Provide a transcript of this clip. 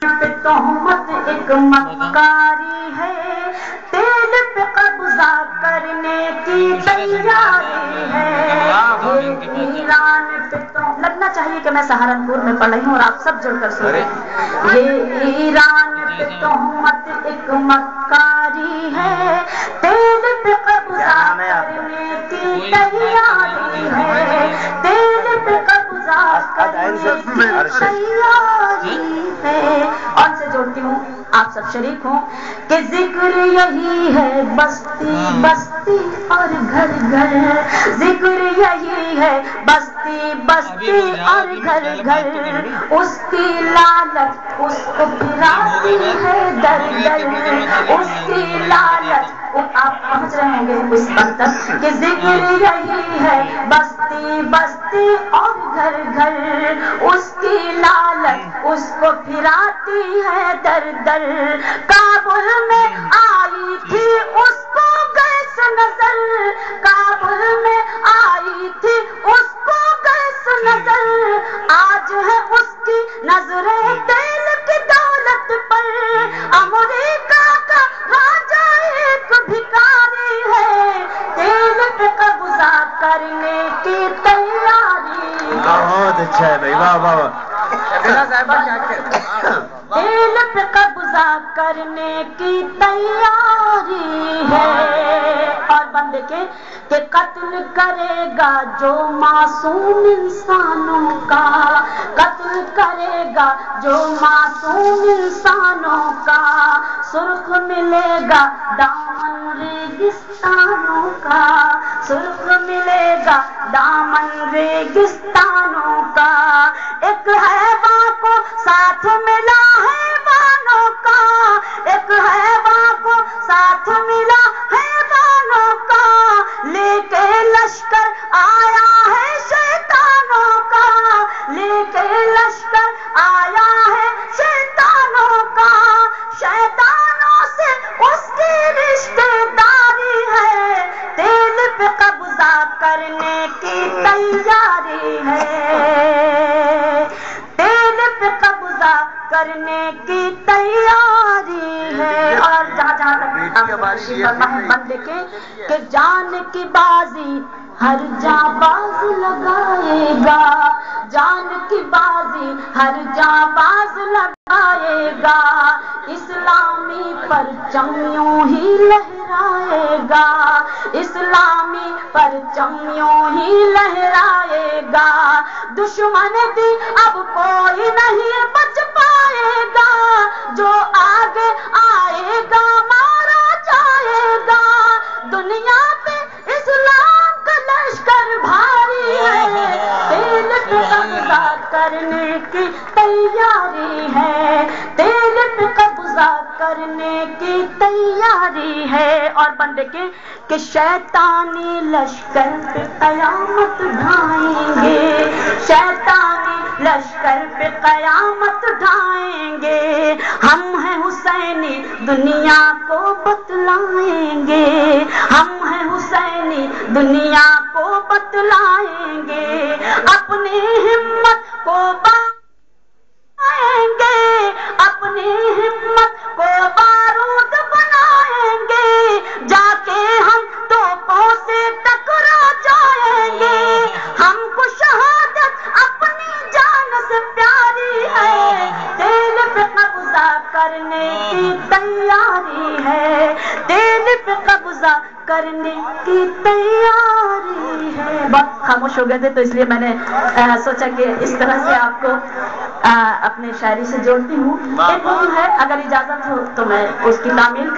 تہمت ایک مکاری ہے، تیل پہ قبضہ کرنے کی تیاری ہے، ایران پہ لگنا چاہیے کہ میں سہارنپور میں پڑھ رہی ہوں اور آپ سب جڑ کر سنیں۔ یہ ایران پہ تہمت ایک مکاری ہے، تیل پہ قبضہ کرنے کی تیاری ہے، تیل پہ قبضہ کرنے کی تیاری ہے۔ اور سے جوڑتی ہوں، آپ سب شریک ہوں کہ ذکر یہی ہے بستی بستی اور گھر گھر، ذکر یہی ہے بستی بستی اور گھر گھر، اس کی لالچ اس کو پھراتی ہے در در، اس کی لالچ آپ پہنچ رہے ہوں گے اس وقت تک کہ ذکر یہی ہے بستی بستی اور گھر گھر، اس کی لالچ اس کو پھراتی ہے در در، کابل میں آئی تھی اس کو گیس نظر، کابل میں آئی تھی اس کو گیس نظر، آج ہے اس کی نظریں تیل کی دولت پر، امریکہ کا راجا ایک بھکاری ہے، تیل پہ قبضہ کرنے کی تیاری۔ بہت اچھا ہے بھائی، واہ واہ واہ۔ تیل پہ قبضہ کرنے کی تیاری ہے، اور بندے کے کہ قتل کرے گا جو معصوم انسانوں کا، قتل کرے گا جو معصوم انسانوں کا، سرخ ملے گا دامن ریگستانوں کا، سرخ ملے گا دامن ریگستانوں کا، ایک حیوان کو ساتھ ملا حیوانوں کا، ایک حیوان کو ساتھ ملا حیوانوں کا، لے کے لشکر آیا ہے شیطانوں کا، لے کے لشکر آیا ہے شیطانوں کا، شیطانوں سے اس کی رشتے داری ہے، تیل پہ قبضہ کرنے کی تیاری ہے، تیل پہ قبضہ کرنے کی تیاری ہے۔ اور جہاں جہاں تک بندے کے کہ جان کی بازی ہر جاں باز لگائے گا، جان کی بازی ہر جاں باز لگائے گا، اسلامی پرچم یوں ہی لہرائے گا، اسلامی پرچم یوں ہی لہرائے گا، دشمن بھی اب کوئی نہیں بچ پائے گا، جو آگے آئے گا مارا جائے گا، دنیا پہ اسلام کا لشکر بھاری ہے، تیل پہ قبضہ کرنے کی تیاری ہے، تیل پہ قبضہ کرنے کی تیاری ہے۔ اور بندے کے کہ شیطانی لشکر پہ قیامت ڈھائیں گے، شیطانی لشکر پہ قیامت ڈھائیں گے، ہم ہیں حسینی دنیا کو بتلائیں گے، ہم ہیں حسینی دنیا کو بتلائیں گے، اپنی ہمت کو بنائیں گے، اپنی ہمت کو بارود بنائیں گے، جا کے ہم توپوں سے ٹکرا جائیں گے، ہم کو شہادت اپنی جان سے پیاری ہے، تیل پہ قبضہ کرنے کی تیاری ہے، تیل پہ قبضہ کرنے کی تیاری ہے۔ بہت خاموش ہو گئے تھے تو اس لیے میں نے سوچا کہ اس طرح سے آپ کو اپنے شاعری سے جوڑتی ہوں۔ ایک ہے، اگر اجازت ہو تو میں اس کی تعمیل